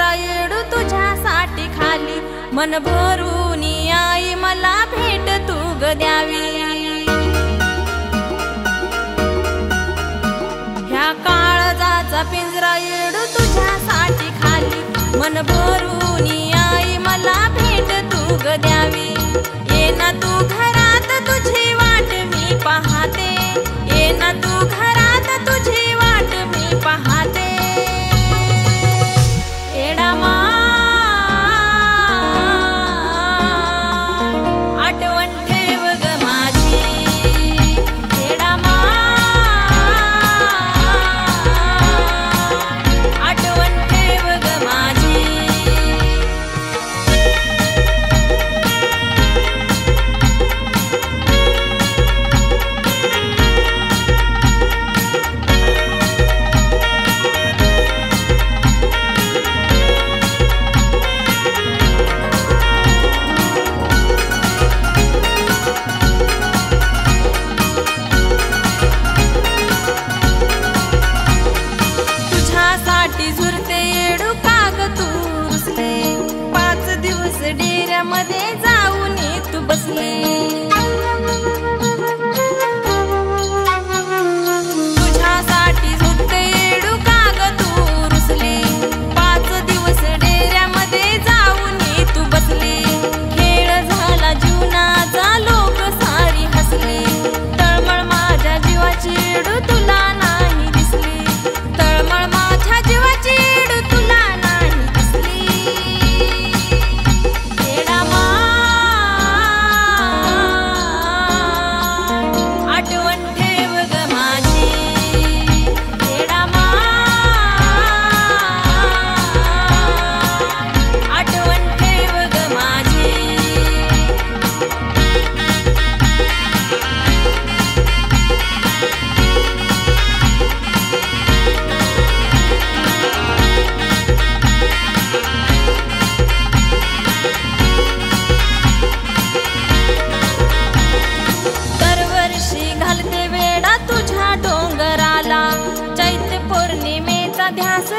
पिंजरा येडू तुझ्यासाठी खाली, मन भरून आई मला भेट तू ग द्यावी। ह्या काळजाचा पिंजरा येडू तुझ्यासाठी खाली, मन भरून आई मला भेट तू ग द्यावी। ये ना तू घरात तुझी वाट मी पाहते, ये ना तू घरात तुझी वाट मी पाहते। येडा आठवण ठेव ग माझी, येडा आठवण ठेव ग माझी। तुझ्यासाठी झुरते येडू काग तू रुसले, 5 दिवस डेऱ्यामध्ये जाऊन तू बसले। तुझ्यासाठी झुरते येडू काग तू रुसले, 5 दिवस डेऱ्यामध्ये जाऊन तू बसले। खेळ झाला जीवनाचा लोक सारी हसले, तळमळ माझ्या जीवाची येडू तुला नाही दिसली, तळमळ माझ्या जीवाची येडू तुला नाही दिसली। येडा आठवण ठेव ग माझी, येडा आठवण ठेव ग माझी। दरवर्षी घालते वेडा तुझ्या डोंगराला, चैत्र पौर्णिमेचा ध्यास